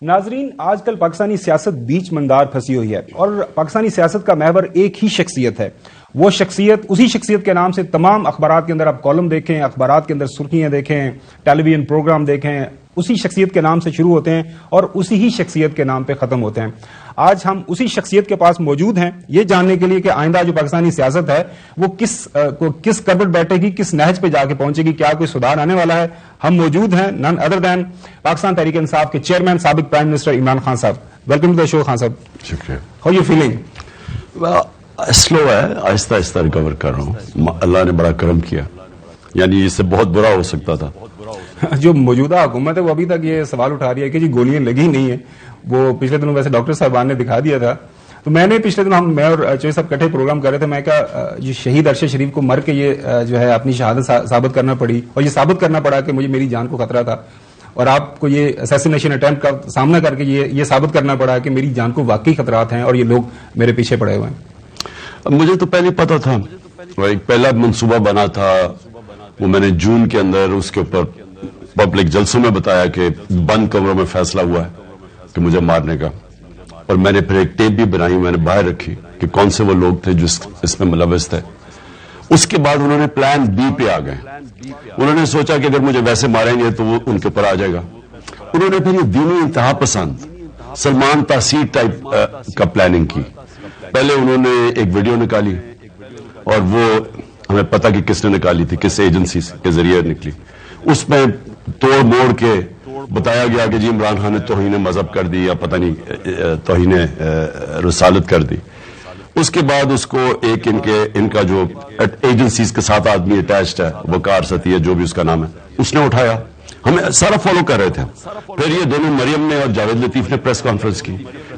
ناظرین، آج کل پاکستانی سیاست بیچ مندار پھنسی ہوئی ہے اور پاکستانی سیاست کا محور ایک ہی شخصیت ہے. وہ شخصیت، اسی شخصیت کے نام سے تمام اخبارات کے اندر آپ کالم دیکھیں، اخبارات کے اندر سرخیاں دیکھیں، ٹیلی ویژن پروگرام دیکھیں، اسی شخصیت کے نام سے شروع ہوتے ہیں اور اسی ہی شخصیت کے نام پہ ختم ہوتے ہیں. آج ہم اسی شخصیت کے پاس موجود ہیں یہ جاننے کے لیے کہ آئندہ جو پاکستانی سیاست ہے وہ کس کربٹ بیٹھے گی، کس نہج پہ جا کے پہنچے گی، کیا کوئی سدھار آنے والا ہے. ہم موجود ہیں نن ادر دین پاکستان تحریک انصاف کے چیئرمین سابق پرائم منسٹر عمران خان صاحب. ویلکم ٹو دا شو خان صاحب. شکریہ. How you feeling? سلو ہے، آہستہ آہستہ ریکور کر رہا ہوں. اللہ نے بڑا کرم کیا، یعنی اس سے بہت برا ہو سکتا تھا. جو موجودہ حکومت ہے وہ ابھی تک یہ سوال اٹھا رہی ہے کہ جی گولیاں لگی نہیں ہیں. وہ پچھلے دنوں ویسے ڈاکٹر صاحبان نے دکھا دیا تھا، تو میں نے پچھلے دنوں میں اور چوہے صاحب کٹھے پروگرام کر رہے تھے. میں کہا یہ شہید ارشد شریف کو مر کے یہ جو ہے اپنی شہادت ثابت کرنا پڑی اور یہ ثابت کرنا پڑا کہ مجھے میری جان کو خطرہ تھا، اور آپ کو یہ اسیسینیشن اٹیمپٹ کا سامنا کر کے یہ ثابت کرنا پڑا کہ میری جان کو واقعی خطرات ہیں اور یہ لوگ میرے پیچھے پڑے ہوئے ہیں. مجھے تو پہلے پتا تھا، ایک پہلا منصوبہ بنا تھا، وہ میں نے جون کے اندر اس کے اوپر پبلک جلسوں میں بتایا کہ بند کمروں میں فیصلہ ہوا ہے کہ مجھے مارنے کا. اور میں نے پھر ایک ٹیپ بھی بنائی، میں نے باہر رکھی کہ کون سے وہ لوگ تھے جو اس میں ملوث تھے. اس کے بعد انہوں نے پلان بی پہ آ گئے. انہوں نے سوچا کہ اگر مجھے ویسے ماریں گے تو وہ ان کے اوپر آ جائے گا. انہوں نے پھر یہ دینی انتہا پسند سلمان تاثیر ٹائپ کا پلاننگ کی. پہلے انہوں نے ایک ویڈیو نکالی اور وہ ہمیں پتہ کہ کس نے نکالی تھی، کس ایجنسی کے ذریعے نکلی. اس میں توڑ موڑ کے بتایا گیا کہ جی عمران خان نے توہین مذہب کر دی یا پتہ نہیں توہین رسالت کر دی. اس کے بعد اس کو ایک ان کا جو ایجنسیز کے ساتھ آدمی اٹیچڈ ہے، وقار ستیہ جو بھی اس کا نام ہے، اس نے اٹھایا. ہمیں سارا فالو کر رہے تھے. پھر یہ دونوں مریم نے اور جاوید لطیف نے پریس کانفرنس کی.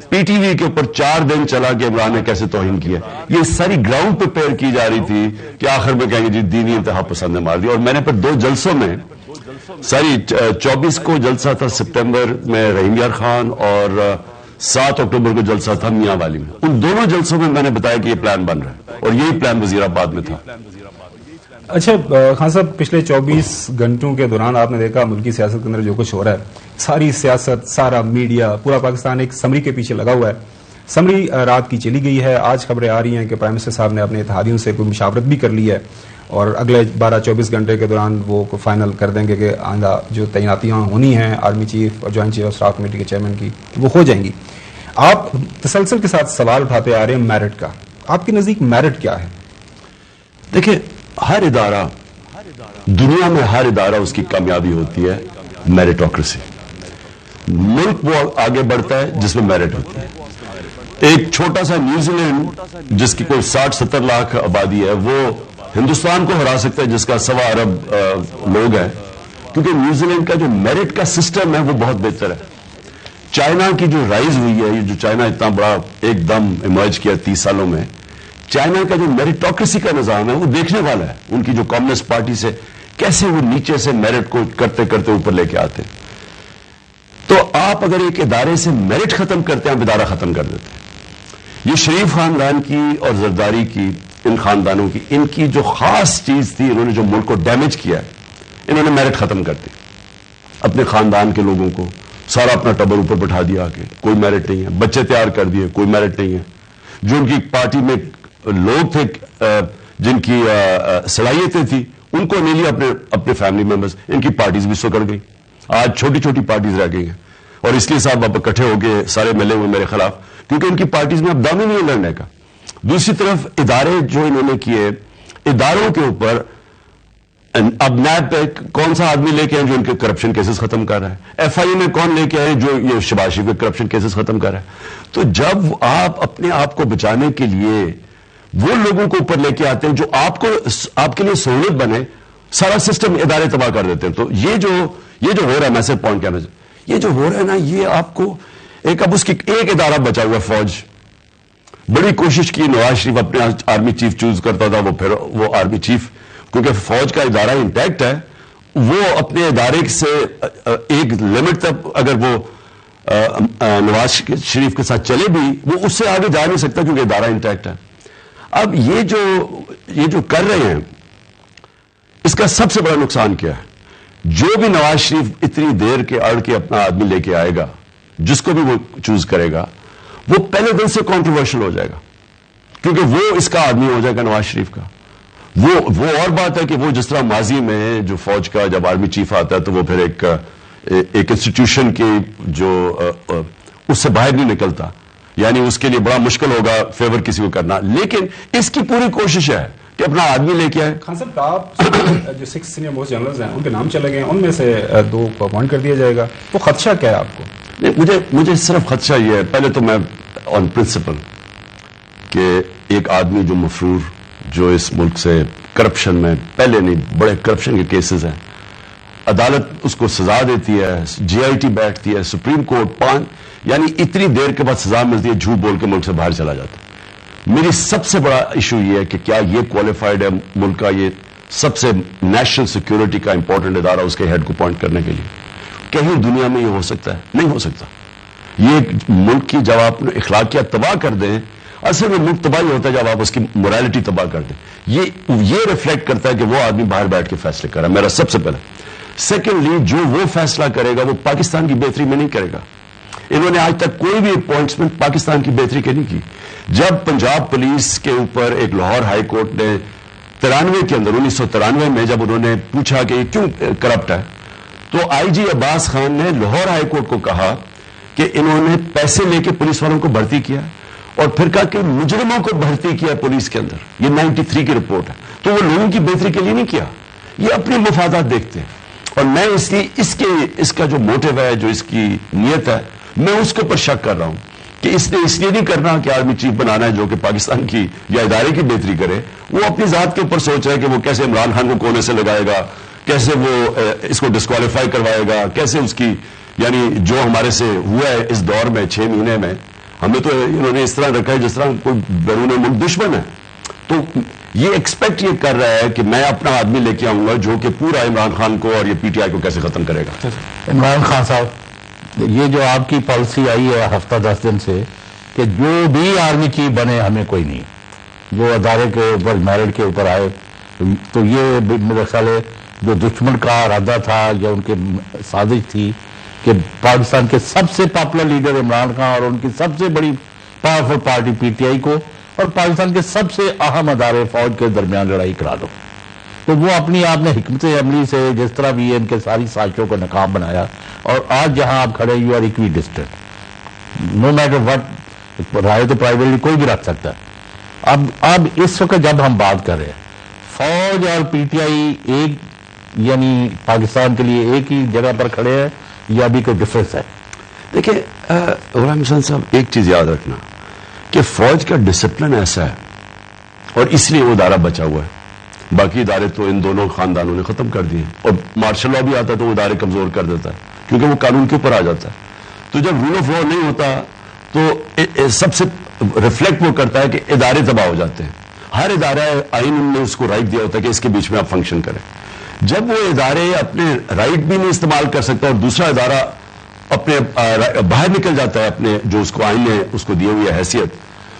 پی ٹی وی کے اوپر 4 دن چلا کہ عمران نے کیسے توہین کیا. یہ ساری گراؤنڈ پریپیئر کی جا رہی تھی کہ آخر میں کہیں گے جی دینی انتہا پسند نے مار دیا. اور میں نے پھر 2 جلسوں میں، ساری 24 کو جلسہ تھا سپٹمبر میں رحیم یار خان اور 7 اکتوبر کو جلسہ تھا میاں والی میں. ان دونوں جلسوں میں نے بتایا کہ یہ پلان بن رہا ہے اور یہی پلان وزیر آباد میں تھا. اچھا خان صاحب، پچھلے 24 گھنٹوں کے دوران آپ نے دیکھا ملکی سیاست کے اندر جو کچھ ہو رہا ہے، ساری سیاست، سارا میڈیا، پورا پاکستان ایک سمری کے پیچھے لگا ہوا ہے. سمری رات کی چلی گئی ہے. آج خبریں آ رہی ہیں کہ پرائم منسٹر صاحب نے اپنے اتحادیوں سے کوئی مشاورت بھی کر لی ہے اور اگلے 12-24 گھنٹے کے دوران وہ فائنل کر دیں گے کہ آئندہ جو تعیناتیاں ہونی ہیں آرمی چیف اور joint chief of staff committee کے چیئرمین کی، وہ ہو جائیں گی. آپ تسلسل کے ساتھ سوال اٹھاتے آ رہے ہیں میرٹ کا. آپ کے نزدیک میرٹ کیا ہے؟ دیکھیں، ہر ادارہ، دنیا میں ہر ادارہ اس کی کامیابی ہوتی ہے میرٹوکریسی. ملک وہ آگے بڑھتا ہے جس میں میرٹ ہوتی ہے. ایک چھوٹا سا نیوزی لینڈ جس کی کوئی 60-70 لاکھ آبادی ہے، وہ ہندوستان کو ہرا سکتا ہے جس کا 1.25 ارب لوگ ہیں، کیونکہ نیوزی لینڈ کا جو میرٹ کا سسٹم ہے وہ بہت بہتر ہے. چائنا کی جو رائز ہوئی ہے، یہ جو چائنا اتنا بڑا ایک دم ایمرج کیا 30 سالوں میں، چائنا کا جو میرٹوکریسی کا نظام ہے وہ دیکھنے والا ہے. ان کی جو کمیونسٹ پارٹی سے کیسے وہ نیچے سے میرٹ کو کرتے کرتے اوپر لے کے آتے ہیں. تو آپ اگر ایک ادارے سے میرٹ ختم کرتے ہیں، آپ ادارہ ختم کر دیتے ہیں. یہ شریف خاندان کی اور زرداری کی، ان خاندانوں کی، ان کی جو خاص چیز تھی، انہوں نے جو ملک کو ڈیمیج کیا ہے، انہوں نے میرٹ ختم کر دی. اپنے خاندان کے لوگوں کو سارا اپنا ٹبر اوپر بٹھا دیا کہ کوئی میرٹ نہیں ہے. بچے تیار کر دیے، کوئی میرٹ نہیں ہے. جو ان کی پارٹی میں لوگ تھے جن کی صلاحیتیں تھیں، ان کو نہیں لیا اپنے فیملی ممبرز. ان کی پارٹیز بھی سکڑ گئی. آج چھوٹی چھوٹی پارٹیز رہ گئی ہیں اور اس لیے صاحب اب اکٹھے ہو کے سارے ملے ہوئے میرے خلاف، کیونکہ ان کی پارٹیز میں اب دم ہی نہیں ہے لڑنے کا. دوسری طرف ادارے جو انہوں نے کیے، اداروں کے اوپر اب نیب پہ کون سا آدمی لے کے آئے جو ان کے کرپشن کیسز ختم کر رہا ہے؟ ایف آئی اے میں کون لے کے آئے جو یہ شہباز شریف کے کرپشن کیسز ختم کر رہا ہے؟ تو جب آپ اپنے آپ کو بچانے کے لیے وہ لوگوں کو اوپر لے کے آتے ہیں جو آپ کے لیے سہولت بنے، سارا سسٹم ادارے تباہ کر دیتے ہیں. تو یہ جو ہو رہا ہے، میں سے پوائنٹ کہنا چاہتا ہوں، یہ جو ہو رہا ہے نا، یہ آپ کو اب اس کی ایک ادارہ بچا ہوا ہے، فوج. بڑی کوشش کی نواز شریف اپنے آرمی چیف چوز کرتا تھا، وہ آرمی چیف، کیونکہ فوج کا ادارہ انٹیکٹ ہے، وہ اپنے ادارے سے ایک لمٹ تک اگر وہ نواز شریف کے ساتھ چلے بھی، وہ اس سے آگے جا نہیں سکتا کیونکہ ادارہ انٹیکٹ ہے. اب یہ جو کر رہے ہیں، اس کا سب سے بڑا نقصان کیا ہے؟ جو بھی نواز شریف اتنی دیر کے اڑ کے اپنا آدمی لے کے آئے گا، جس کو بھی وہ چوز کرے گا وہ پہلے دن سے کنٹروورشل ہو جائے گا، کیونکہ وہ اس کا آدمی ہو جائے گا نواز شریف کا. وہ اور بات ہے کہ وہ جس طرح ماضی میں جو فوج کا جب آرمی چیف آتا ہے تو وہ پھر ایک انسٹیٹیوشن کی جو اس سے باہر نہیں نکلتا، یعنی اس کے لیے بڑا مشکل ہوگا فیور کسی کو کرنا، لیکن اس کی پوری کوشش ہے کہ اپنا آدمی لے کے آئے. خان صاحب ٹاپ جو 6 سینئر موسٹ جنرلز ہیں ان کے نام چلے گئے، ان میں سے 2 کو اپوائنٹ کر دیا جائے گا، تو خدشہ کیا ہے آپ کو؟ مجھے صرف خدشہ یہ ہے، پہلے تو میں آن پرنسپل کہ ایک آدمی جو مفرور، جو اس ملک سے کرپشن میں پہلے نہیں بڑے کرپشن کے کیسز ہیں، عدالت اس کو سزا دیتی ہے، جی آئی ٹی بیٹھتی ہے، سپریم کورٹ یعنی اتنی دیر کے بعد سزا ملتی ہے، جھوٹ بول کے ملک سے باہر چلا جاتا ہے. میری سب سے بڑا ایشو یہ ہے کہ کیا یہ کوالیفائڈ ہے ملک کا یہ سب سے نیشنل سیکیورٹی کا امپورٹنٹ ادارہ اس کے ہیڈ کو اپوائنٹ کرنے کے لیے؟ کہیں دنیا میں یہ ہو سکتا ہے؟ نہیں ہو سکتا. یہ ملک کی جب آپ اخلاقیات تباہ کر دیں، اصل میں ملک تباہی ہوتا ہے جب آپ اس کی مورالٹی تباہ کر دیں. یہ ریفلیکٹ کرتا ہے کہ وہ آدمی باہر بیٹھ کے فیصلے کر رہا ہے، میرا سب سے پہلے. سیکنڈلی جو وہ فیصلہ کرے گا وہ پاکستان کی بہتری میں نہیں کرے گا. انہوں نے آج تک کوئی بھی اپوائنٹمنٹ پاکستان کی بہتری کے نہیں کی. جب پنجاب پولیس کے اوپر ایک لاہور ہائی کورٹ نے 93 کے اندر 1993 میں جب انہوں نے پوچھا کہ یہ کیوں کرپٹ ہے، تو آئی جی عباس خان نے لاہور ہائی کورٹ کو کہا کہ انہوں نے پیسے لے کے پولیس والوں کو بھرتی کیا اور پھر کہا کہ مجرموں کو بھرتی کیا پولیس کے اندر. یہ 93 کی رپورٹ ہے. تو وہ لوگوں کی بہتری کے لیے نہیں کیا، یہ اپنے مفادات دیکھتے ہیں. اور میں اس لیے اس کا جو موٹیو ہے، جو اس کی نیت ہے، میں اس کے اوپر شک کر رہا ہوں کہ اس نے اس لیے نہیں کرنا کہ آرمی چیف بنانا ہے جو کہ پاکستان کی یا ادارے کی بہتری کرے. وہ اپنی ذات کے اوپر سوچ رہا ہے کہ وہ کیسے عمران خان کو کونے سے لگائے گا، کیسے وہ اس کو ڈسکوالیفائی کروائے گا، کیسے اس کی یعنی جو ہمارے سے ہوا ہے اس دور میں 6 مہینے میں ہمیں تو انہوں نے اس طرح رکھا ہے جس طرح کوئی بیرون ملک دشمن ہے. تو یہ ایکسپیکٹ یہ کر رہا ہے کہ میں اپنا آدمی لے کے آؤں گا جو کہ پورا عمران خان کو اور یہ پی ٹی آئی کو کیسے ختم کرے گا. عمران خان صاحب، یہ جو آپ کی پالیسی آئی ہے ہفتہ 10 دن سے کہ جو بھی آرمی چیف بنے ہمیں کوئی نہیں، جو ادارے کے اوپر میرٹ کے اوپر آئے، تو یہ میرا خیال ہے جو دشمن کا ارادہ تھا یا ان کے سازش تھی کہ پاکستان کے سب سے پاپولر لیڈر عمران خان اور ان کی سب سے بڑی powerful party P T I کو اور پاکستان کے سب سے اہم ادارے فوج کے درمیان لڑائی کرا دو. تو وہ اپنی آپ نے حکمت عملی سے جس طرح بھی ان کے ساری سازشوں کو ناکام بنایا، اور آج جہاں آپ کھڑے یو آر ایکوی ڈسٹنٹ نو میٹر وٹ. رائے تو پرائیویٹلی کوئی بھی رکھ سکتا ہے. اب اس وقت جب ہم بات کر رہے ہیں فوج اور پی ٹی آئی ایک یعنی پاکستان کے لیے ایک ہی جگہ پر کھڑے ہیں یا بھی کوئی ڈفرینس ہے؟ دیکھیں غلام حسین صاحب، ایک چیز یاد رکھنا کہ فوج کا ڈسپلن ایسا ہے اور اس لیے وہ ادارہ بچا ہوا ہے. باقی ادارے تو ان دونوں خاندانوں نے ختم کر دیے، اور مارشل لا بھی آتا ہے تو وہ ادارے کمزور کر دیتا ہے کیونکہ وہ قانون کے اوپر آ جاتا ہے. تو جب رول آف لا نہیں ہوتا تو سب سے ریفلیکٹ وہ کرتا ہے کہ ادارے تباہ ہو جاتے ہیں. ہر ادارہ آئین نے اس کو رائٹ دیا ہوتا ہے کہ اس کے بیچ میں آپ فنکشن کریں. جب وہ ادارے اپنے رائٹ بھی نہیں استعمال کر سکتا اور دوسرا ادارہ اپنے باہر نکل جاتا ہے اپنے جو اس کو آئین نے اس کو دی ہوئی حیثیت،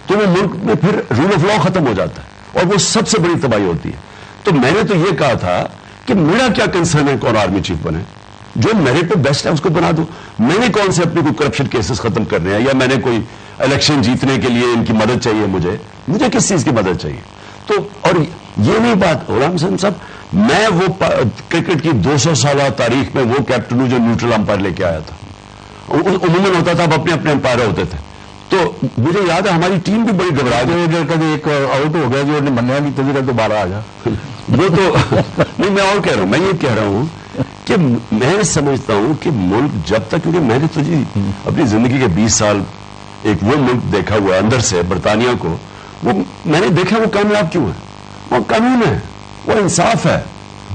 تو وہ ملک میں پھر رول آف لا ختم ہو جاتا ہے اور وہ سب سے بڑی تباہی ہوتی ہے. تو میں نے تو یہ کہا تھا کہ میرا کیا کنسرن ہے کون آرمی چیف بنے، جو میرٹ پہ بیسٹ ہے اس کو بنا دو. میں نے کون سے اپنے کوئی کرپشن کیسز ختم کرنے ہیں، یا میں نے کوئی الیکشن جیتنے کے لیے ان کی مدد چاہیے، مجھے کس چیز کی مدد چاہیے. تو اور یہ نہیں بات غلام حسین صاحب، میں وہ کرکٹ کی 200 سالہ تاریخ میں وہ کیپٹن ہوں جو نیوٹرل امپائر لے کے آیا تھا. عموماً ہوتا تھا اب اپنے اپنے امپائر ہوتے تھے. تو مجھے یاد ہے ہماری ٹیم بھی بڑی گھبرا گئی، کبھی ایک آؤٹ ہو گیا جو منیا نہیں تھی دوبارہ آ جا. وہ تو نہیں، میں اور کہہ رہا ہوں، میں یہ کہہ رہا ہوں کہ میں سمجھتا ہوں کہ ملک جب تک، کیونکہ میں نے تو جی اپنی زندگی کے 20 سال ایک وہ ملک دیکھا ہوا ہے اندر سے، برطانیہ کو، وہ میں نے دیکھا وہ کامیاب کیوں ہے. وہ قانون ہے، وہ انصاف ہے،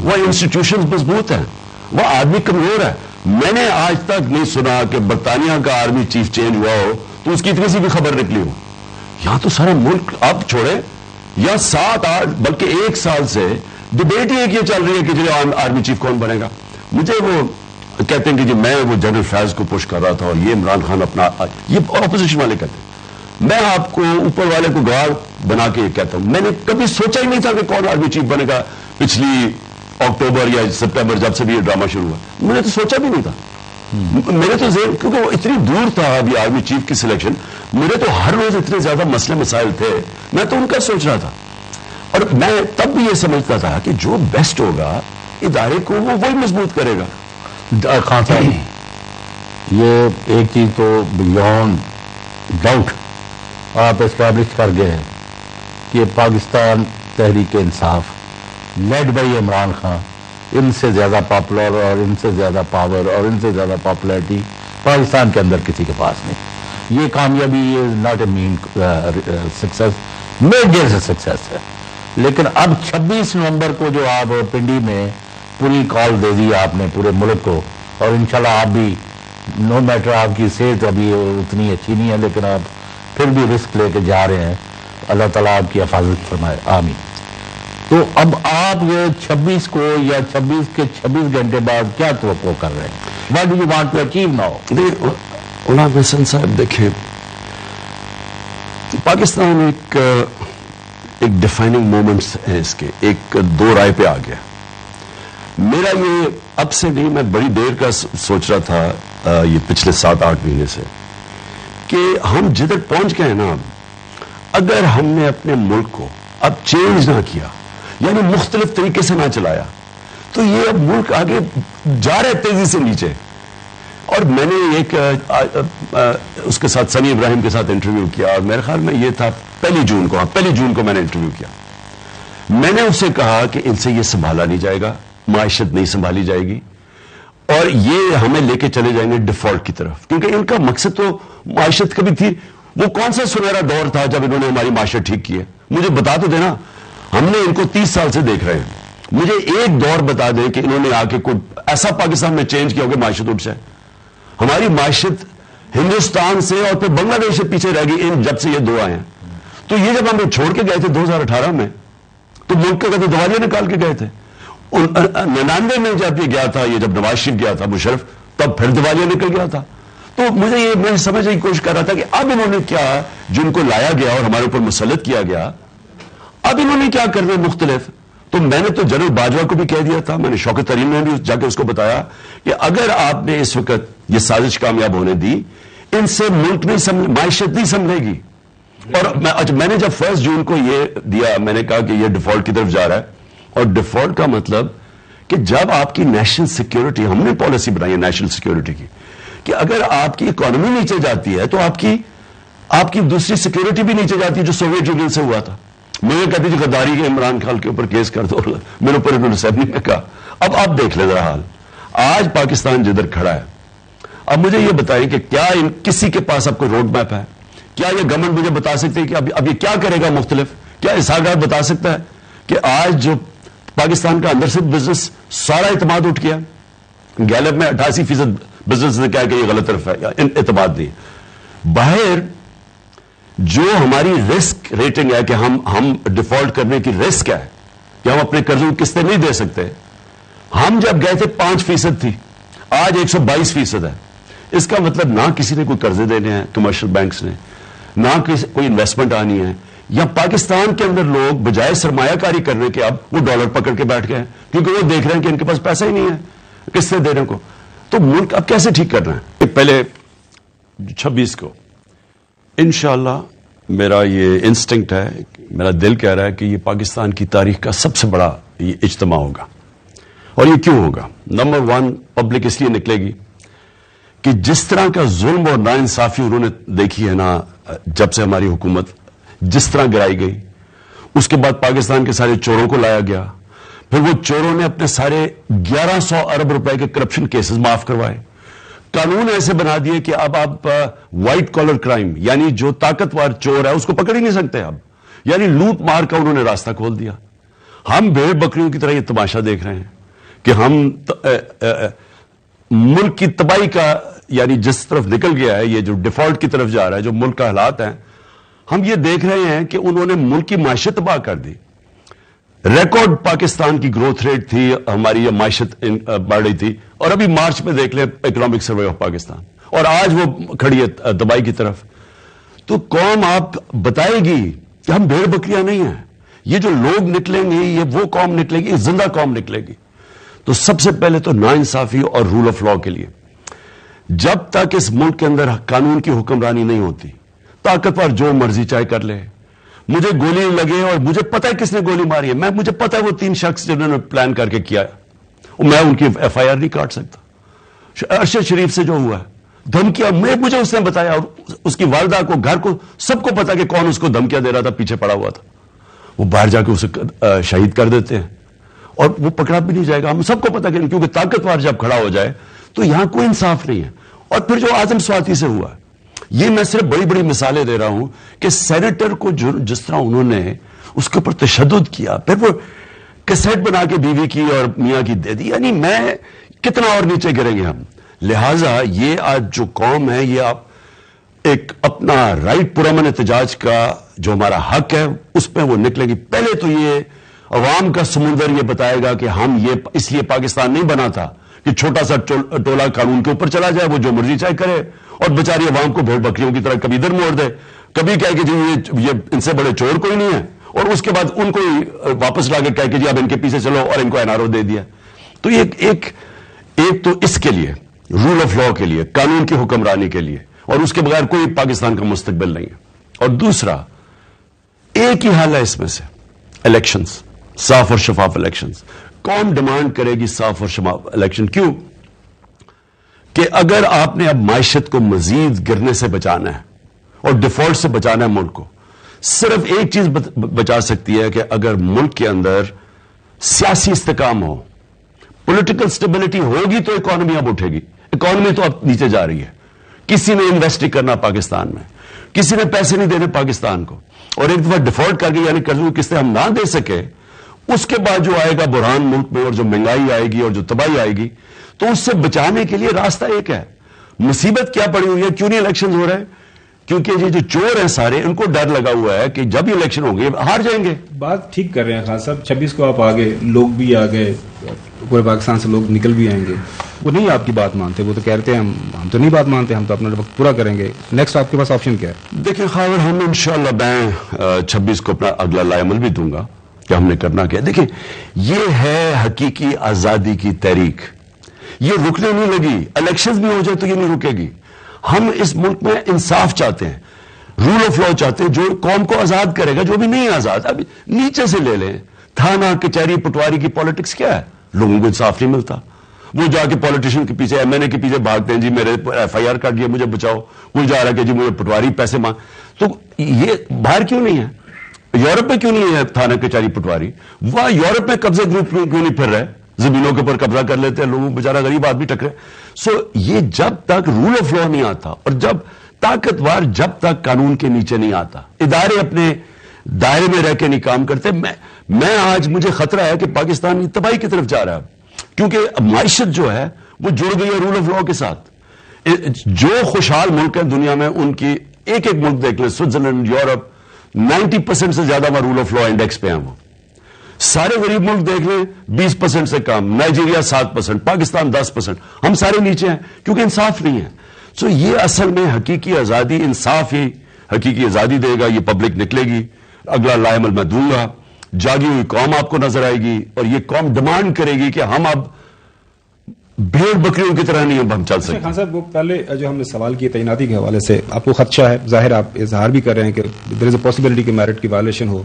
وہ انسٹیٹیوشنز مضبوط ہیں، وہ آدمی کمزور ہے. میں نے آج تک نہیں سنا کہ برطانیہ کا آرمی چیف چینج ہوا ہو تو اس کی اتنی سی بھی خبر نکلی ہو. یہاں تو سارا ملک آپ چھوڑے یا 7-8 بلکہ 1 سال سے ڈبیٹ ہی ایک یہ چل رہی ہے کہ جو آرمی چیف کون بنے گا. مجھے وہ کہتے ہیں کہ جی میں وہ جنرل فیض کو پش کر رہا تھا اور یہ عمران خان اپنا، یہ اپوزیشن والے کہتے ہیں. میں آپ کو اوپر والے کو گواہ بنا کے یہ کہتا ہوں، میں نے کبھی سوچا ہی نہیں تھا کہ کون آرمی چیف بنے گا. پچھلی اکتوبر یا سپٹمبر جب سے بھی یہ ڈرامہ شروع ہوا میں نے تو سوچا بھی نہیں تھا. میرے تو ذہن، کیونکہ وہ اتنی دور تھا ابھی آرمی چیف کی سلیکشن، میرے تو ہر روز اتنے زیادہ مسئلے مسائل تھے، میں تو ان کا سوچ رہا تھا، اور میں تب بھی یہ سمجھتا تھا کہ جو بیسٹ ہوگا ادارے کو وہ وہی مضبوط کرے گا. خان صاحب، یہ ایک چیز تو بیونڈ ڈاؤٹ آپ اسٹیبلش کر گئے ہیں کہ پاکستان تحریک انصاف لیڈ بائی عمران خان، ان سے زیادہ پاپولر اور ان سے زیادہ پاور اور ان سے زیادہ پاپولیرٹی پاکستان کے اندر کسی کے پاس نہیں. یہ کامیابی یہ not a mean success, major success ہے. لیکن اب 26 نومبر کو جو آپ پنڈی میں پوری کال دے دی آپ نے پورے ملک کو، اور انشاءاللہ آپ بھی نو میٹر آپ کی صحت ابھی اتنی اچھی نہیں ہے لیکن آپ پھر بھی رسک لے کے جا رہے ہیں، اللہ تعالیٰ آپ کی حفاظت فرمائے، آمین. تو اب آپ یہ 26 کو یا 26 کے 26 گھنٹے بعد کیا توقع کر رہے ہیں؟ What do you want to achieve now? Ghulam Hasan صاحب دیکھیں، پاکستان ایک ڈیفائننگ مومنٹس ہے اس کے، ایک دو رائے پہ آ گیا. میرا یہ اب سے نہیں، میں بڑی دیر کا سوچ رہا تھا یہ پچھلے 7-8 مہینے سے، کہ ہم جدھر پہنچ گئے نا، اگر ہم نے اپنے ملک کو اب چینج نہ کیا، یعنی مختلف طریقے سے نہ چلایا، تو یہ اب ملک آگے جا رہے تیزی سے نیچے. اور میں نے ایک اس کے ساتھ سنی ابراہیم کے ساتھ انٹرویو کیا، اور میرے خیال میں یہ تھا 1 جون کو میں نے انٹرویو کیا. میں نے اس سے کہا کہ ان سے یہ سنبھالا نہیں جائے گا، معیشت نہیں سنبھالی جائے گی، اور یہ ہمیں لے کے چلے جائیں گے ڈیفالٹ کی طرف، کیونکہ ان کا مقصد تو معیشت کبھی تھی. وہ کون سا سنہرا دور تھا جب انہوں نے ہماری معیشت ٹھیک کی ہے؟ مجھے بتا تو دینا. ہم نے ان کو 30 سال سے دیکھ رہے ہیں، مجھے ایک دور بتا دیں کہ انہوں نے آ کے کوئی ایسا پاکستان میں چینج کیا ہو کہ معیشت اٹھ جائے. ہماری معیشت ہندوستان سے اور پھر بنگلہ دیش سے پیچھے رہ گئی جب سے یہ دو آئے ہیں. تو یہ جب ہم چھوڑ کے گئے تھے 2018 میں، تو ملک کا کہتے دیوالیاں نکال کے گئے تھے. 99 میں جب یہ گیا تھا، یہ جب نواز شریف گیا تھا مشرف، تب پھر دیوالیاں نکل گیا تھا. تو مجھے یہ میں سمجھنے کی کوشش کر رہا تھا کہ اب انہوں نے کیا، جن کو لایا گیا اور ہمارے اوپر مسلط کیا گیا، اب انہوں نے کیا کرنا مختلف. تو میں نے تو جنرل باجوہ کو بھی کہہ دیا تھا، میں نے شوکت ترین نے بھی جا کے اس کو بتایا کہ اگر آپ نے اس وقت یہ سازش کامیاب ہونے دی، ان سے ملک نہیں معیشت نہیں سنبھلے گی. اور میں نے جب 1 جون کو یہ دیا، میں نے کہا کہ یہ ڈیفالٹ کی طرف جا رہا ہے. اور ڈیفالٹ کا مطلب کہ جب آپ کی نیشنل سیکیورٹی، ہم نے پالیسی بنائی ہے نیشنل سیکیورٹی کی، کہ اگر آپ کی اکانومی نیچے جاتی ہے تو آپ کی دوسری سیکیورٹی بھی نیچے جاتی ہے، جو سوویت یونین سے ہوا تھا. مجھے کہتی تھی غداری کے عمران خان کے اوپر کیس کر دو، میرے اوپر انہوں نے اسمبلی میں کہا. اب آپ دیکھ لیں ذرا حال، آج پاکستان جدھر کھڑا ہے. اب مجھے یہ بتائیں کہ کیا کسی کے پاس اب کوئی روڈ میپ ہے؟ کیا یہ گورنمنٹ مجھے بتا سکتے ہیں کہ اب یہ کیا کرے گا مختلف؟ کیا اسحاق بتا سکتا ہے کہ آج جو پاکستان کا اندر سے بزنس سارا اعتماد اٹھ گیا؟ گیلپ میں 88% بزنس نے کہا کہ یہ غلط طرف ہے، اعتماد نہیں. باہر جو ہماری رسک ریٹنگ ہے کہ ہم ڈیفالٹ کرنے کی رسک ہے کہ ہم اپنے قرضوں کی قسطیں نہیں دے سکتے، ہم جب گئے تھے 5% تھی، آج 122% ہے. اس کا مطلب نہ کسی نے کوئی قرضے دینے ہیں کمرشل بینکس نے، نہ کوئی انویسٹمنٹ آنی ہے، یا پاکستان کے اندر لوگ بجائے سرمایہ کاری کرنے کے اب وہ ڈالر پکڑ کے بیٹھ گئے ہیں، کیونکہ وہ دیکھ رہے ہیں کہ ان کے پاس پیسہ ہی نہیں ہے قسطیں دینے کو. تو ملک اب کیسے ٹھیک کرنا ہے؟ پہلے 26 کو انشاءاللہ میرا یہ انسٹنکٹ ہے، میرا دل کہہ رہا ہے کہ یہ پاکستان کی تاریخ کا سب سے بڑا یہ اجتماع ہوگا. اور یہ کیوں ہوگا؟ نمبر 1، پبلک اس لیے نکلے گی کہ جس طرح کا ظلم اور ناانصافی انہوں نے دیکھی ہے نا، جب سے ہماری حکومت جس طرح گرائی گئی، اس کے بعد پاکستان کے سارے چوروں کو لایا گیا، پھر وہ چوروں نے اپنے سارے 1100 ارب روپے کے کرپشن کیسز معاف کروائے، قانون ایسے بنا دیے کہ اب آپ وائٹ کالر کرائم، یعنی جو طاقتور چور ہے اس کو پکڑ ہی نہیں سکتے اب، یعنی لوٹ مار کا انہوں نے راستہ کھول دیا. ہم بھیڑ بکریوں کی طرح یہ تماشا دیکھ رہے ہیں کہ ہم ملک کی تباہی کا، یعنی جس طرف نکل گیا ہے، یہ جو ڈیفالٹ کی طرف جا رہا ہے، جو ملک کا حالات ہیں، ہم یہ دیکھ رہے ہیں کہ انہوں نے ملک کی معیشت تباہ کر دی. ریکارڈ پاکستان کی گروتھ ریٹ تھی ہماری، یہ معیشت بڑھ رہی تھی، اور ابھی مارچ میں دیکھ لیں اکنامک سروے آف پاکستان، اور آج وہ کھڑی ہے تباہی کی طرف. تو قوم آپ بتائے گی کہ ہم بھیڑ بکریاں نہیں ہیں، یہ جو لوگ نکلیں گے یہ وہ قوم نکلے گی، زندہ قوم نکلے گی. تو سب سے پہلے تو ناانصافی اور رول آف لا کے لیے جب تک اس ملک کے اندر قانون کی حکمرانی نہیں ہوتی، طاقتور جو مرضی چاہے کر لے. مجھے گولی لگے اور مجھے پتا ہے کس نے گولی ماری ہے، مجھے پتا ہے وہ 3 شخص جنہوں نے پلان کر کے کیا ہے، میں ان کی FIR نہیں کاٹ سکتا. ارشد شریف سے جو ہوا ہے، دھمکیاں مجھے اس نے بتایا، اور اس کی والدہ کو، گھر کو، سب کو پتا کہ کون اس کو دھمکیاں دے رہا تھا، پیچھے پڑا ہوا تھا. وہ باہر جا کے اسے شہید کر دیتے ہیں اور وہ پکڑا بھی نہیں جائے گا. ہم سب کو پتا کہ کیونکہ طاقتور جب کھڑا ہو جائے تو یہاں کوئی انصاف نہیں ہے. اور پھر جو اعظم سواتی سے ہوا، یہ میں صرف بڑی بڑی مثالیں دے رہا ہوں کہ سینیٹر کو جس طرح انہوں نے اس کے اوپر تشدد کیا، پھر وہ کیسٹ بنا کے بیوی کی اور میاں کی دے دی. یعنی میں کتنا اور نیچے گریں گے ہم. لہٰذا یہ آج جو قوم ہے، یہ آپ ایک اپنا رائٹ پرامن احتجاج کا جو ہمارا حق ہے اس پہ وہ نکلے گی. پہلے تو یہ عوام کا سمندر یہ بتائے گا کہ ہم یہ اس لیے پاکستان نہیں بنا تھا کہ چھوٹا سا ٹولہ قانون کے اوپر چلا جائے، وہ جو مرضی چاہے کرے اور بیچاری عوام کو بھیڑ بکریوں کی طرح کبھی ادھر موڑ دے، کبھی کہے کہ جی یہ ان سے بڑے چور کوئی نہیں ہے، اور اس کے بعد ان کو واپس لا کے کہے کہ جی اب ان کے پیچھے چلو اور ان کو NRO دے دیا. تو ایک تو اس کے لیے رول آف لا کے لیے، قانون کی حکمرانی کے لیے، اور اس کے بغیر کوئی پاکستان کا مستقبل نہیں ہے. اور دوسرا ایک ہی حال ہے اس میں سے، الیکشنز، صاف اور شفاف الیکشنز. قوم ڈیمانڈ کرے گی صاف اور شفاف الیکشن. کیوں؟ کہ اگر آپ نے اب معیشت کو مزید گرنے سے بچانا ہے اور ڈیفالٹ سے بچانا ہے ملک کو، صرف ایک چیز بچا سکتی ہے کہ اگر ملک کے اندر سیاسی استحکام ہو، پولیٹیکل سٹیبلٹی ہوگی تو اکانومی اب اٹھے گی. اکانومی تو اب نیچے جا رہی ہے. کسی نے انویسٹ کرنا پاکستان میں، کسی نے پیسے نہیں دینے پاکستان کو، اور ایک دفعہ ڈیفالٹ کر کے یعنی قرضوں کی قسطیں ہم نہ دے سکے، اس کے بعد جو آئے گا بحران ملک میں اور جو مہنگائی آئے گی اور جو تباہی آئے گی، تو اس سے بچانے کے لیے راستہ ایک ہے. مصیبت کیا پڑی ہوئی ہے؟ کیوں نہیں الیکشن ہو رہے؟ کیونکہ یہ جو چور ہیں سارے، ان کو ڈر لگا ہوا ہے کہ جب یہ الیکشن ہوں گے ہار جائیں گے. بات ٹھیک کر رہے ہیں خان صاحب. 26 کو آپ آگے، لوگ بھی آ گئے، پورے پاکستان سے لوگ نکل بھی آئیں گے. وہ نہیں آپ کی بات مانتے، وہ تو کہتے ہیں ہم تو نہیں بات مانتے، ہم تو اپنا وقت پورا کریں گے. نیکسٹ آپ کے پاس آپشن کیا ہے؟ دیکھیں خاور، ہم انشاءاللہ میں 26 کو اپنا اگلا لائے عمل بھی دوں گا کہ ہم نے کرنا کیا. دیکھیں یہ ہے حقیقی آزادی کی تحریک، یہ رکنے نہیں لگی. الیکشنز بھی ہو جائے تو یہ نہیں رکے گی. ہم اس ملک میں انصاف چاہتے ہیں، رول آف لا چاہتے ہیں، جو قوم کو آزاد کرے گا. جو بھی نہیں آزاد، ابھی نیچے سے لے لیں، تھانہ کچہری پٹواری کی پالیٹکس کیا ہے؟ لوگوں کو انصاف نہیں ملتا. وہ جا کے پولیٹیشین کے پیچھے، MNA کے پیچھے بھاگتے ہیں، جی میرے FIR کاٹ دیا، مجھے بچاؤ. کوئی جا رہا ہے کہ جی مجھے پٹواری پیسے مانگ. تو یہ باہر کیوں نہیں ہے؟ یورپ میں کیوں نہیں ہے تھانہ کچہری پٹواری؟ وہاں یورپ میں قبضے گروپ کیوں نہیں پھر رہے؟ زمینوں کے اوپر قبضہ کر لیتے ہیں لوگوں، بیچارہ غریب آدمی ٹکرے. سو یہ جب تک رول آف لا نہیں آتا، اور جب طاقتور جب تک قانون کے نیچے نہیں آتا، ادارے اپنے دائرے میں رہ کے نہیں کام کرتے، میں آج مجھے خطرہ ہے کہ پاکستان تباہی کی طرف جا رہا ہے. کیونکہ معیشت جو ہے وہ جڑ گئی ہے رول آف لا کے ساتھ. جو خوشحال ملک ہیں دنیا میں، ان کی ایک ملک دیکھ لیں، سوئٹزرلینڈ، یورپ، 90% سے زیادہ رول آف لا انڈیکس پہ ہیں. وہ سارے غریب ملک دیکھ لیں 20% سے کم، نائجیریا 7%، پاکستان 10%. ہم سارے نیچے ہیں کیونکہ انصاف نہیں ہے. سو یہ اصل میں حقیقی آزادی، انصاف ہی حقیقی آزادی دے گا. یہ پبلک نکلے گی، اگلا لائے عمل میں دوں گا. جاگی ہوئی قوم آپ کو نظر آئے گی، اور یہ قوم ڈیمانڈ کرے گی کہ ہم اب بھیڑ بکریوں کی طرح نہیں ہم چل سکتے. خان صاحب، وہ پہلے جو ہم نے سوال کیے تعیناتی کے حوالے سے، آپ کو خدشہ ہے، ظاہر آپ اظہار بھی کر رہے ہیں کہ دیر از اے پاسبلٹی کہ میرٹ کی وائلیشن ہو.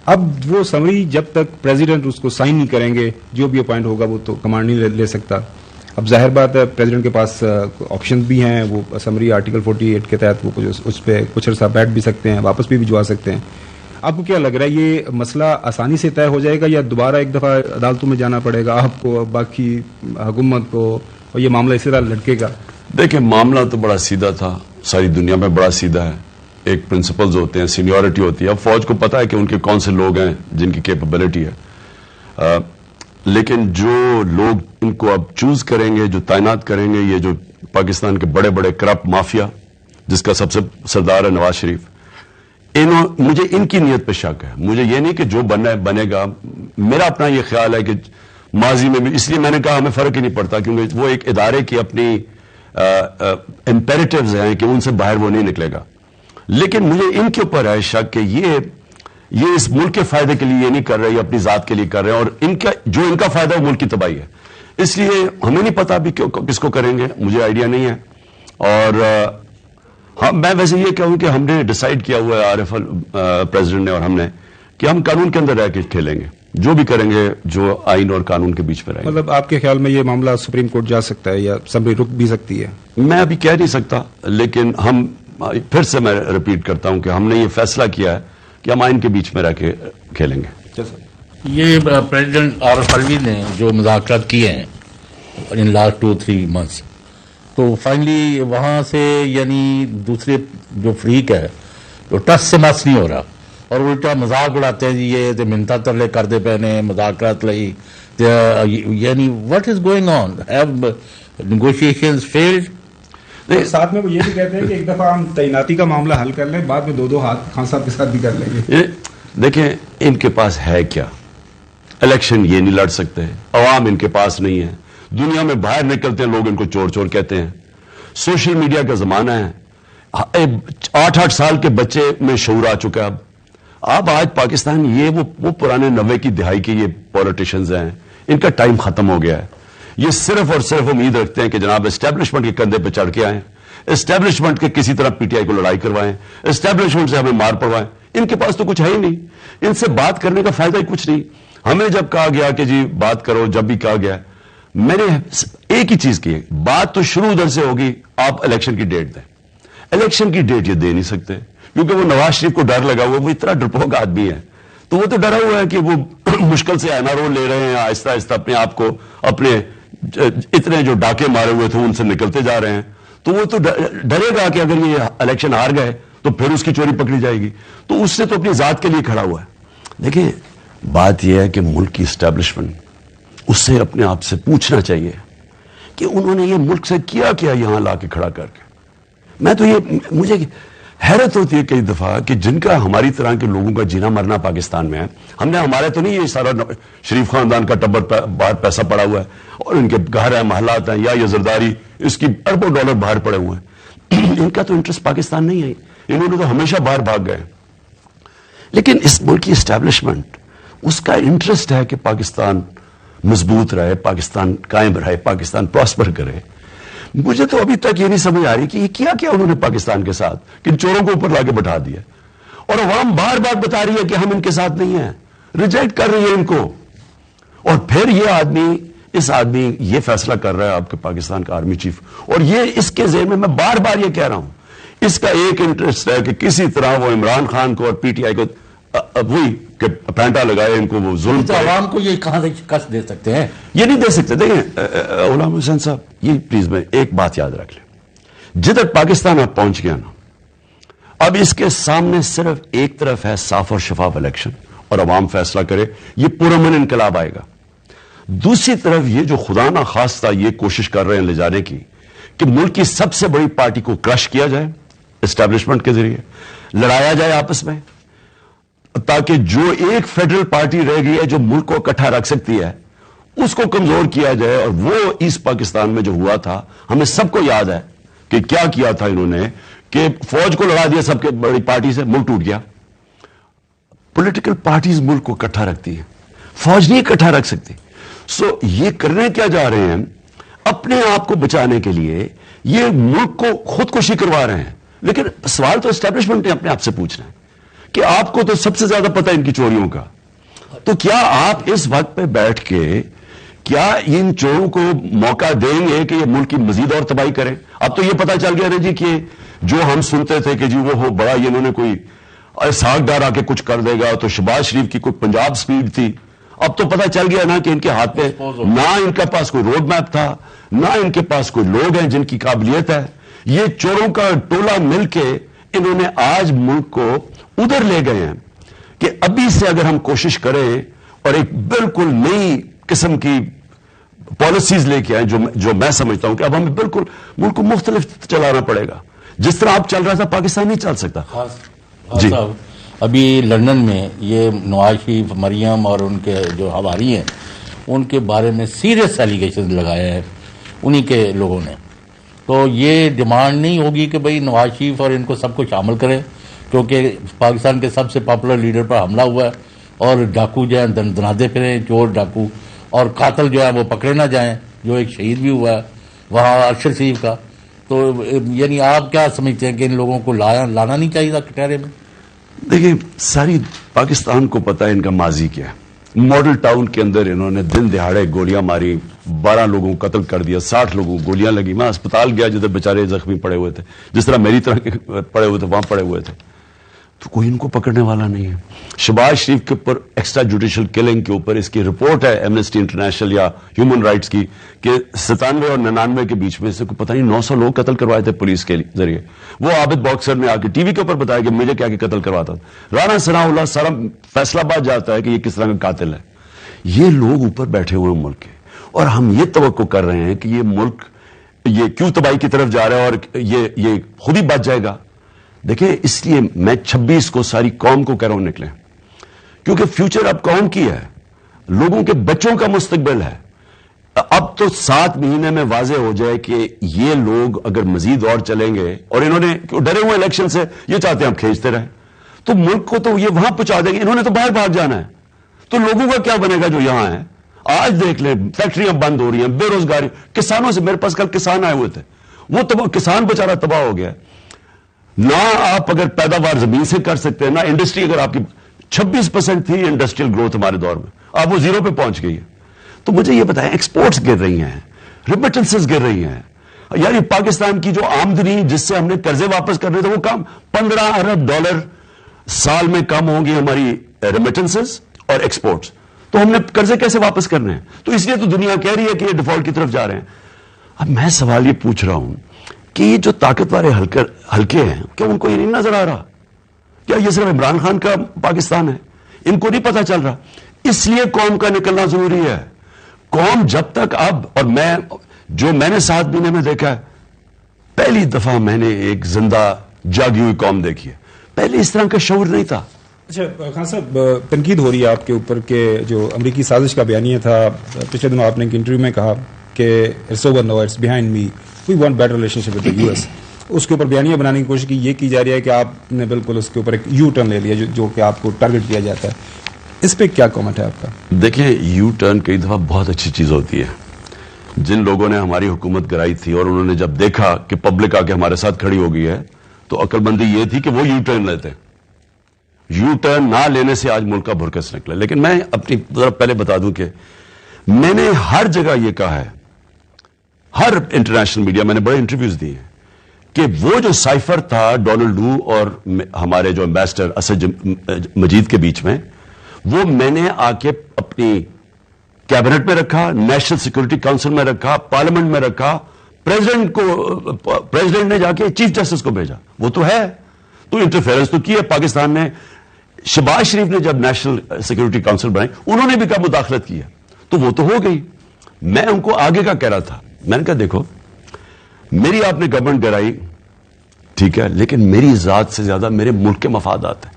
اب وہ سمری جب تک پریزیڈنٹ اس کو سائن نہیں کریں گے، جو بھی اپوائنٹ ہوگا وہ تو کمانڈ نہیں لے سکتا. اب ظاہر بات ہے پریزیڈنٹ کے پاس آپشن بھی ہیں، وہ سمری آرٹیکل 48 کے تحت وہ اس پہ کچھ عرصہ بیٹھ بھی سکتے ہیں، واپس بھی بھجوا سکتے ہیں. آپ کو کیا لگ رہا ہے یہ مسئلہ آسانی سے طے ہو جائے گا، یا دوبارہ ایک دفعہ عدالتوں میں جانا پڑے گا آپ کو، باقی حکومت کو، اور یہ معاملہ اسی طرح لٹکے گا؟ دیکھیں معاملہ تو بڑا سیدھا تھا، ساری دنیا میں بڑا سیدھا ہے. ایک پرنسپلز ہوتے ہیں، سینیورٹی ہوتی ہے. اب فوج کو پتا ہے کہ ان کے کون سے لوگ ہیں جن کی کیپبلٹی ہے، لیکن جو لوگ ان کو اب چوز کریں گے، جو تعینات کریں گے، یہ جو پاکستان کے بڑے بڑے کرپٹ مافیا جس کا سب سے سردار ہے نواز شریف، مجھے ان کی نیت پہ شک ہے. مجھے یہ نہیں کہ جو بنے گا، میرا اپنا یہ خیال ہے کہ ماضی میں بھی، اس لیے میں نے کہا ہمیں فرق ہی نہیں پڑتا، کیونکہ وہ ایک ادارے کی اپنی امپیریٹیوز ہیں کہ ان سے باہر وہ نہیں نکلے گا. لیکن مجھے ان کے اوپر ہے شک کہ یہ اس ملک کے فائدے کے لیے یہ نہیں کر رہے، یہ اپنی ذات کے لیے کر رہے ہیں، اور جو ان کا فائدہ ہے وہ ملک کی تباہی ہے. اس لیے ہمیں نہیں پتا ابھی کس کو کریں گے، مجھے آئیڈیا نہیں ہے. اور ہاں میں ویسے یہ کہوں کہ ہم نے ڈیسائیڈ کیا ہوا ہے RF پریزیڈنٹ نے اور ہم نے کہ ہم قانون کے اندر رہ کے کھیلیں گے, جو بھی کریں گے جو آئین اور قانون کے بیچ میں رہیں گے. مطلب آپ کے خیال میں یہ معاملہ سپریم کورٹ جا سکتا ہے یا اسمبلی رک بھی سکتی ہے؟ میں ابھی کہہ نہیں سکتا, لیکن ہم پھر سے میں ریپیٹ کرتا ہوں کہ ہم نے یہ فیصلہ کیا ہے کہ ہم آئین کے بیچ میں رہ کے کھیلیں گے. یہ پریزیڈنٹ RF الوی نے جو مذاکرات کیے ہیں ان لاسٹ 2-3 months, تو فائنلی وہاں سے یعنی دوسرے جو فریق ہے تو ٹس سے مس نہیں ہو رہا اور الٹا مذاق اڑاتے ہیں جی یہ تو منتا ترلے کر دے پہنے مذاکرات لئی, یعنی what is going on, have negotiations field. ساتھ میں وہ یہ بھی کہتے ہیں کہ ایک دفعہ ہم تعیناتی کا معاملہ حل کر لیں, بعد میں 2 ہاتھ خان صاحب کے ساتھ بھی کر لیں گے. دیکھیں ان کے پاس ہے کیا, الیکشن یہ نہیں لڑ سکتے, عوام ان کے پاس نہیں ہے, دنیا میں باہر نکلتے ہیں لوگ ان کو چور چور کہتے ہیں, سوشل میڈیا کا زمانہ ہے, 8 سال کے بچے میں شعور آ چکا ہے. اب آج پاکستان یہ وہ پرانے 90 کی دہائی کے یہ پولیٹیشنز ہیں, ان کا ٹائم ختم ہو گیا ہے. یہ صرف اور صرف امید رکھتے ہیں کہ جناب اسٹیبلشمنٹ کے کندھے پہ چڑھ کے آئیں, اسٹیبلشمنٹ کے کسی طرح PTI کو لڑائی کروائیں, اسٹیبلشمنٹ سے ہمیں مار پڑوائیں. ان کے پاس تو کچھ ہے ہی نہیں, ان سے بات کرنے کا فائدہ ہی کچھ نہیں. ہمیں جب کہا گیا کہ جی بات کرو, جب بھی کہا گیا میں نے ایک ہی چیز کی, بات تو شروع ادھر سے ہوگی, آپ الیکشن کی ڈیٹ دیں. الیکشن کی ڈیٹ یہ دے نہیں سکتے کیونکہ وہ نواز شریف کو ڈر لگا ہوا, وہ اتنا ڈرپوک آدمی ہے, تو وہ تو ڈرا ہوا ہے کہ وہ مشکل سے NRO لے رہے ہیں, آہستہ آہستہ اپنے آپ کو, اپنے اتنے جو ڈاکے مارے ہوئے تھے ان سے نکلتے جا رہے ہیں, تو وہ تو ڈرے گا کہ اگر یہ الیکشن ہار گئے تو پھر اس کی چوری پکڑی جائے گی, تو اس سے تو اپنی ذات کے لیے کھڑا ہوا ہے. دیکھیں بات یہ ہے کہ ملک کی اسٹیبلشمنٹ اس سے اپنے آپ سے پوچھنا چاہیے کہ انہوں نے یہ ملک سے کیا کیا یہاں لا کے کھڑا کر کے. میں تو یہ مجھے حیرت ہوتی ہے کئی دفعہ کہ جن کا ہماری طرح کے لوگوں کا جینا مرنا پاکستان میں ہے, ہم نے ہمارے تو نہیں یہ سارا شریف خاندان کا ٹبر باہر پیسہ پڑا ہوا ہے اور ان کے گھر ہیں, محلات ہیں, یا یہ زرداری اس کی اربوں ڈالر باہر پڑے ہوئے ہیں, ان کا تو انٹرسٹ پاکستان نہیں ہے, انہوں نے تو ہمیشہ باہر بھاگ گئے. لیکن اس ملک کی اسٹیبلشمنٹ اس کا انٹرسٹ ہے کہ پاکستان مضبوط رہے, پاکستان قائم رہے, پاکستان پراسپر کرے. مجھے تو ابھی تک یہ نہیں سمجھ آ رہی کہ یہ کیا انہوں نے پاکستان کے ساتھ, کہ چوروں کو اوپر لا کے بٹھا دیا, اور عوام بار بار بتا رہی ہے کہ ہم ان کے ساتھ نہیں ہیں, ریجیکٹ کر رہی ہے ان کو. اور پھر اس آدمی یہ فیصلہ کر رہا ہے آپ کے پاکستان کا آرمی چیف, اور یہ اس کے ذہن میں بار بار یہ کہہ رہا ہوں, اس کا ایک انٹرسٹ ہے کہ کسی طرح وہ عمران خان کو اور PTI کو وہی کہ پینٹا لگائے, ان کو وہ ظلم. تو عوام کو یہ کہاں سے شکست دے سکتے ہیں؟ یہ نہیں دے سکتے. دیکھیں غلام حسین صاحب, یہ پلیز میں ایک بات یاد رکھ لیں, جدھر پاکستان اب پہنچ گیا نا, اب اس کے سامنے صرف ایک طرف ہے صاف اور شفاف الیکشن اور عوام فیصلہ کرے, یہ پرامن انقلاب آئے گا. دوسری طرف یہ جو خدا نہ خواستہ یہ کوشش کر رہے ہیں لے جانے کی کہ ملک کی سب سے بڑی پارٹی کو کرش کیا جائے اسٹیبلشمنٹ کے ذریعے, لڑایا جائے آپس میں, تاکہ جو ایک فیڈرل پارٹی رہ گئی ہے جو ملک کو اکٹھا رکھ سکتی ہے اس کو کمزور کیا جائے. اور وہ ایسٹ پاکستان میں جو ہوا تھا ہمیں سب کو یاد ہے کہ کیا کیا تھا انہوں نے, کہ فوج کو لڑا دیا سب کے بڑی پارٹی سے, ملک ٹوٹ گیا. پولیٹیکل پارٹیز ملک کو اکٹھا رکھتی ہیں, فوج نہیں اکٹھا رکھ سکتی. سو یہ کرنے کیا جا رہے ہیں, اپنے آپ کو بچانے کے لیے یہ ملک کو خودکشی کروا رہے ہیں. لیکن سوال تو اسٹیبلشمنٹ نے اپنے آپ سے پوچھنا ہے کہ آپ کو تو سب سے زیادہ پتہ ہے ان کی چوریوں کا, تو کیا آپ اس وقت پہ بیٹھ کے کیا ان چوروں کو موقع دیں گے کہ یہ ملک کی مزید اور تباہی کریں؟ اب تو یہ پتا چل گیا نا جی کہ جو ہم سنتے تھے کہ جی وہ ہو بڑا یہ انہوں نے کوئی ساگ ڈار آ کے کچھ کر دے گا, تو شہباز شریف کی کوئی پنجاب سپیڈ تھی, اب تو پتا چل گیا نا کہ ان کے ہاتھ میں نہ ان کے پاس کوئی روڈ میپ تھا, نہ ان کے پاس کوئی لوگ ہیں جن کی قابلیت ہے. یہ چوروں کا ٹولہ مل کے انہوں نے آج ملک کو ادھر لے گئے ہیں کہ ابھی سے اگر ہم کوشش کریں اور ایک بالکل نئی قسم کی پالیسیز لے کے آئیں, جو میں سمجھتا ہوں کہ اب ہمیں بالکل ملک کو مختلف چلانا پڑے گا. جس طرح اب چل رہا تھا پاکستان نہیں چل سکتا. جی ابھی لندن میں یہ نواز شریف, مریم اور ان کے جو ہواری ہیں ان کے بارے میں سیریس ایلیگیشن لگائے ہیں انہی کے لوگوں نے. تو یہ ڈیمانڈ نہیں ہوگی کہ بھئی نواز شریف اور ان کو سب کو شامل کریں, کیونکہ پاکستان کے سب سے پاپولر لیڈر پر حملہ ہوا ہے اور ڈاکو جو ہیں دنادے پھریں, چور ڈاکو اور قاتل جو ہیں وہ پکڑے نہ جائیں, جو ایک شہید بھی ہوا ہے وہاں ارشد شریف کا. تو یعنی آپ کیا سمجھتے ہیں کہ ان لوگوں کو لانا نہیں چاہیے تھا کٹہرے میں؟ دیکھیں ساری پاکستان کو پتا ہے ان کا ماضی کیا ہے. ماڈل ٹاؤن کے اندر انہوں نے دن دہاڑے گولیاں ماری, 12 لوگوں کو قتل کر دیا, 60 لوگوں کو گولیاں لگی. میں اسپتال گیا جدھر بیچارے زخمی پڑے ہوئے تھے, جس طرح میری طرح کے پڑے ہوئے تھے وہاں پڑے ہوئے تھے, تو کوئی ان کو پکڑنے والا نہیں ہے. شہباز شریف کے اوپر ایکسٹرا جوڈیشل کلنگ کے اوپر اس کی رپورٹ ہے ایمنسٹی انٹرنیشنل یا ہیومن رائٹس کی کہ 97 اور 99 کے بیچ میں سے پتہ نہیں 900 لوگ قتل کروائے تھے پولیس کے ذریعے. وہ عابد باکسر نے آ کے ٹی وی کے اوپر بتایا کہ مجھے کیا کہ قتل کرواتا تھا. رانا ثناء اللہ سارا فیصلہ آباد جاتا ہے کہ یہ کس طرح کا قاتل ہے. یہ لوگ اوپر بیٹھے ہوئے ملک کے, اور ہم یہ توقع کر رہے ہیں کہ یہ ملک یہ کیوں تباہی کی طرف جا رہا ہے اور یہ خود ہی بچ جائے گا. دیکھیں اس لیے میں 26 کو ساری قوم کو کہہ رہا ہوں نکلیں, کیونکہ فیوچر اب قوم کی ہے, لوگوں کے بچوں کا مستقبل ہے. اب تو 7 مہینے میں واضح ہو جائے کہ یہ لوگ اگر مزید اور چلیں گے, اور انہوں نے ڈرے ہوئے الیکشن سے, یہ چاہتے ہیں ہم کھینچتے رہیں, تو ملک کو تو یہ وہاں پہنچا دیں گے. انہوں نے تو باہر بھاگ جانا ہے, تو لوگوں کا کیا بنے گا جو یہاں ہیں. آج دیکھ لیں فیکٹریاں بند ہو رہی ہیں, بے روزگاری, کسانوں سے, میرے پاس کل کسان آئے ہوئے تھے, وہ کسان بیچارہ تباہ ہو گیا. نہ آپ اگر پیداوار زمین سے کر سکتے ہیں, نہ انڈسٹری, اگر آپ کی 26% تھی انڈسٹریل گروتھ ہمارے دور میں, آپ وہ 0 پہ پہنچ گئی ہے. تو مجھے یہ بتائیں, ایکسپورٹس گر رہی ہیں, ریمیٹنسز گر رہی ہیں, یعنی پاکستان کی جو آمدنی جس سے ہم نے قرضے واپس کرنے تھے وہ کم, $15 ارب سال میں کم ہوں گی ہماری ریمیٹنسز اور ایکسپورٹس. تو ہم نے قرضے کیسے واپس کرنے ہیں؟ تو اس لیے تو دنیا کہہ رہی ہے کہ یہ ڈیفالٹ کی طرف جا رہے ہیں. اب میں سوال یہ پوچھ رہا ہوں کہ یہ جو طاقت والے ہلکے ہیں, کیا ان کو یہ نہیں نظر آ رہا؟ کیا یہ صرف عمران خان کا پاکستان ہے؟ ان کو نہیں پتا چل رہا؟ اس لیے قوم کا نکلنا ضروری ہے. قوم جب تک اب, اور میں نے 7 مہینے میں دیکھا ہے, پہلی دفعہ میں نے ایک زندہ جاگی ہوئی قوم دیکھی ہے. پہلے اس طرح کا شعور نہیں تھا. اچھا خان صاحب, تنقید ہو رہی ہے آپ کے اوپر کہ جو امریکی سازش کا بیانیہ تھا, پچھلے دنوں آپ نے ایک انٹرویو میں کہا کہ it's over now, it's behind me, we want better relationship with the US. اس کے اوپر بیانیہ بنانے کی کوشش کی, یہ کی جا رہی ہے کہ آپ نے بالکل اس کے اوپر ایک یو ٹرن لے لیا جو کہ آپ کو ٹارگٹ کیا جاتا ہے. اس پہ کیا کامنٹ ہے آپ کا؟ دیکھیں یو ٹرن کئی دفعہ بہت اچھی چیز ہوتی ہے. جن لوگوں نے ہماری حکومت گرائی تھی اور انہوں نے جب دیکھا کہ پبلک آ کے ہمارے ساتھ کھڑی ہو گئی ہے, تو عقل مندی یہ تھی کہ وہ یو ٹرن لیتے. یو ٹرن نہ لینے سے آج ملک کا بھرکس نکلا. لیکن میں اپنی ذرا پہلے بتا دوں کہ میں نے ہر جگہ یہ کہا ہے, ہر انٹرنیشنل میڈیا میں نے بڑے انٹرویوز دیے ہیں, کہ وہ جو سائفر تھا ڈونلڈ لو اور ہمارے جو امبیسڈر اسد مجید کے بیچ میں, وہ میں نے آ کے اپنی کیبنٹ میں رکھا, نیشنل سیکورٹی کاؤنسل میں رکھا, پارلیمنٹ میں رکھا, پریزیڈنٹ نے جا کے چیف جسٹس کو بھیجا. وہ تو ہے, تو انٹرفیئرنس تو کی ہے پاکستان نے. شہباز شریف نے جب نیشنل سیکورٹی کاؤنسل بنائی, انہوں نے بھی کیا مداخلت کی ہے, تو وہ تو ہو گئی. میں ان کو آگے کا کہہ رہا تھا, میں نے کہا دیکھو میری آپ نے گورنمنٹ گرائی ٹھیک ہے, لیکن میری ذات سے زیادہ میرے ملک کے مفادات ہیں.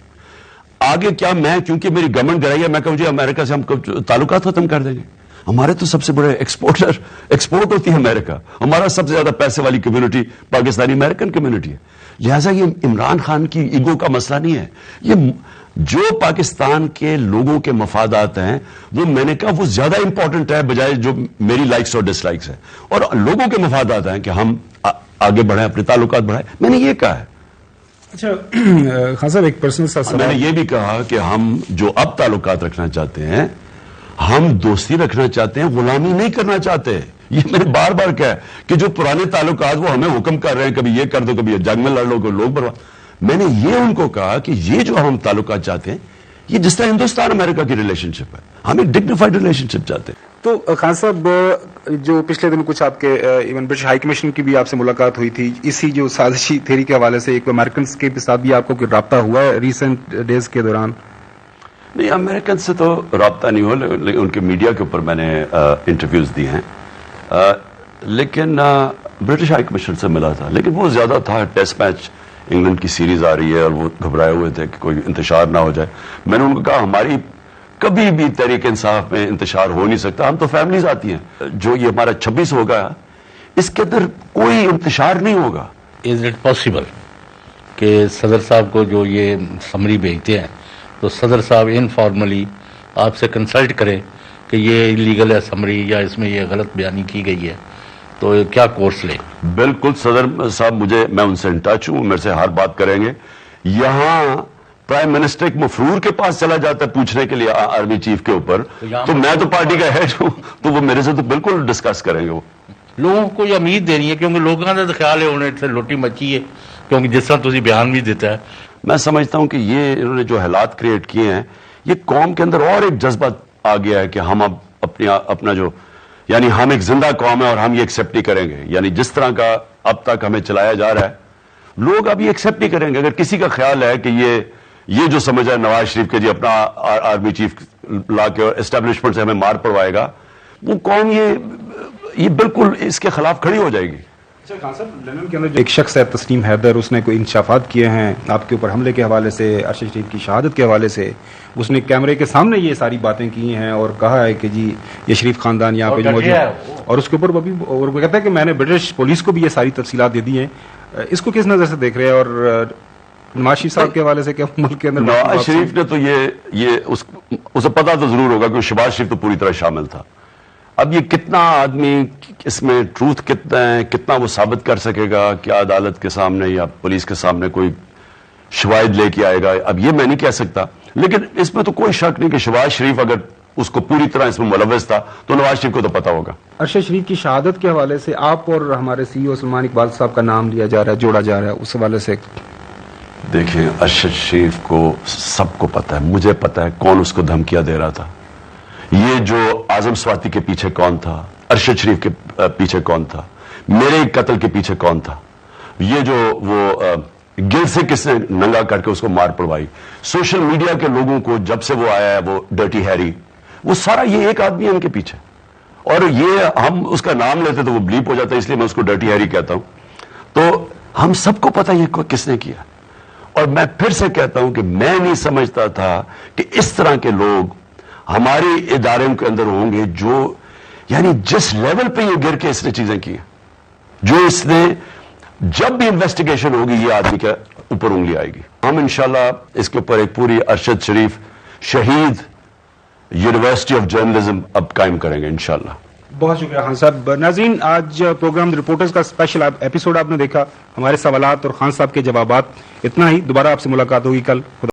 آگے کیا میں, کیونکہ میری گورنمنٹ گرائی ہے, میں کہوں جی امریکہ سے ہم تعلقات ختم کر دیں گے. ہمارے تو سب سے بڑے ایکسپورٹ ہوتی ہے امریکہ. ہمارا سب سے زیادہ پیسے والی کمیونٹی پاکستانی امریکن کمیونٹی ہے. لہٰذا یہ عمران خان کی ایگو کا مسئلہ نہیں ہے. یہ جو پاکستان کے لوگوں کے مفادات ہیں وہ میں نے کہا وہ زیادہ امپورٹنٹ ہے بجائے جو میری لائکس اور ڈس لائکس ہیں. اور لوگوں کے مفادات ہیں کہ ہم آگے بڑھیں, اپنے تعلقات بڑھائیں. میں نے یہ کہا ہے. اچھا خان صاحب, ایک پرسنل سا سوال. میں نے یہ بھی کہا کہ ہم جو اب تعلقات رکھنا چاہتے ہیں, ہم دوستی رکھنا چاہتے ہیں, غلامی نہیں کرنا چاہتے. یہ میں نے بار بار کہا کہ جو پرانے تعلقات وہ ہمیں حکم کر رہے ہیں, کبھی یہ کر دو, کبھی جنگ میں لڑ لو, کوئی لوگ برباد. میں نے یہ ان کو کہا کہ یہ جو ہم تعلقات چاہتے ہیں یہ جس طرح ہندوستان امریکہ کی ریلیشن شپ ہے, ہم ایک ڈگنیفائڈ ریلیشن شپ چاہتے ہیں. تو خان صاحب, جو پچھلے دن کچھ آپ کے ایون برٹش ہائی کمیشن کی بھی آپ سے ملاقات ہوئی تھی, اسی جو سازشی تھیوری کے حوالے سے, ایک امریکنس کے ساتھ بھی آپ کو کوئی رابطہ ہوا ہے ریسنٹ ڈیز کے دوران؟ نہیں, امریکن سے تو رابطہ نہیں ہوا, لیکن ان کے میڈیا کے اوپر میں نے انٹرویوز دی ہیں. لیکن برٹش ہائی کمیشن سے ملا تھا, لیکن وہ زیادہ تھا ٹیسٹ میچ, انگلینڈ کی سیریز آ رہی ہے اور وہ گھبرائے ہوئے تھے کہ کوئی انتشار نہ ہو جائے. میں نے ان کو کہا ہماری کبھی بھی تحریک انصاف میں انتشار ہو نہیں سکتا, ہم تو فیملیز آتی ہیں. جو یہ ہمارا 26 ہوگا اس کے اندر کوئی انتشار نہیں ہوگا. از اٹ پاسبل کہ صدر صاحب کو جو یہ سمری بھیجتے ہیں تو صدر صاحب انفارملی آپ سے کنسلٹ کریں کہ یہ لیگل ہے سمری یا اس میں یہ غلط بیانی کی گئی ہے, تو کیا کورس لے؟ بالکل صدر صاحب، میں ان سے ان ٹچ ہوں، میرے سے ہر بات کریں گے. یہاں پرائم منسٹر ایک مفرور کے پاس چلا جاتا ہے پوچھنے کے لیے آرمی چیف کے اوپر، تو میں تو پارٹی کا ہیڈ ہوں، تو وہ میرے سے تو بالکل ڈسکس کریں گے. وہ لوگوں کو یہ امید دینی ہے، کیونکہ لوگوں کا تو خیال ہے انہیں سے لوٹی مچی ہے، کیونکہ جس طرح تسی بیان بھی دیتا ہے. میں سمجھتا ہوں کہ یہ انہوں نے جو حالات کریٹ کیے ہیں، یہ قوم کے اندر اور ایک جذبہ آ گیا ہے کہ ہم اب اپنا جو، یعنی ہم ایک زندہ قوم ہے اور ہم یہ ایکسیپٹ نہیں کریں گے. یعنی جس طرح کا اب تک ہمیں چلایا جا رہا ہے، لوگ اب یہ ایکسیپٹ نہیں کریں گے. اگر کسی کا خیال ہے کہ یہ جو سمجھ ہے نواز شریف کے جی اپنا آرمی چیف لا کے اسٹیبلشمنٹ سے ہمیں مار پڑوائے گا، وہ قوم یہ بالکل اس کے خلاف کھڑی ہو جائے گی. خان صاحب، لندن کے اندر ایک شخص ہے تسنیم حیدر، اس نے کوئی انکشافات کیے ہیں آپ کے اوپر حملے کے حوالے سے، ارشد شریف کی شہادت کے حوالے سے. اس نے کیمرے کے سامنے یہ ساری باتیں کی ہیں اور کہا ہے کہ جی یہ شریف خاندان یہاں پہ موجود ہے، اور اس کے اوپر وہ کہتا ہے کہ میں نے برٹش پولیس کو بھی یہ ساری تفصیلات دے دی ہیں. اس کو کس نظر سے دیکھ رہے ہیں؟ اور نواز شریف صاحب کے حوالے سے کیا ملک کے اندر نواز شریف نے تو اسے پتا تو ضرور ہوگا کہ شہباز شریف تو پوری طرح شامل تھا. اب یہ کتنا آدمی اس میں ٹروتھ کتنا ہے، کتنا وہ ثابت کر سکے گا، کیا عدالت کے سامنے یا پولیس کے سامنے کوئی شواہد لے کے آئے گا، اب یہ میں نہیں کہہ سکتا. لیکن اس میں تو کوئی شک نہیں کہ شہباز شریف اگر اس کو پوری طرح اس میں ملوث تھا تو نواز شریف کو تو پتا ہوگا. ارشد شریف کی شہادت کے حوالے سے آپ اور ہمارے سی او سلمان اقبال صاحب کا نام لیا جا رہا ہے، جوڑا جا رہا ہے، اس حوالے سے دیکھیں، ارشد شریف کو سب کو پتا ہے، مجھے پتا ہے کون اس کو دھمکیاں دے رہا تھا. یہ جو اعظم سواتی کے پیچھے کون تھا، ارشد شریف کے پیچھے کون تھا، میرے قتل کے پیچھے کون تھا، یہ جو وہ گل سے کس نے ننگا کر کے اس کو مار پڑوائی، سوشل میڈیا کے لوگوں کو جب سے وہ آیا ہے وہ ڈرٹی ہیری، وہ سارا یہ ایک آدمی ہے ان کے پیچھے. اور یہ ہم اس کا نام لیتے تو وہ بلیپ ہو جاتا ہے، اس لیے میں اس کو ڈرٹی ہیری کہتا ہوں. تو ہم سب کو پتا یہ کس نے کیا. اور میں پھر سے کہتا ہوں کہ میں نہیں سمجھتا تھا کہ اس طرح کے لوگ ہمارے اداروں کے اندر ہوں گے، جو یعنی جس لیول پہ یہ گر کے اس نے چیزیں کی ہیں، جو اس نے جب بھی انویسٹیگیشن ہوگی یہ آدمی کے اوپر انگلی آئے گی. ہم انشاءاللہ اس کے اوپر ایک پوری ارشد شریف شہید یونیورسٹی آف جرنلزم اب قائم کریں گے انشاءاللہ. بہت شکریہ خان صاحب. ناظرین، آج پروگرام رپورٹرز کا اسپیشل ایپیسوڈ آپ نے دیکھا، ہمارے سوالات اور خان صاحب کے جوابات. اتنا ہی، دوبارہ آپ سے ملاقات ہوگی کل.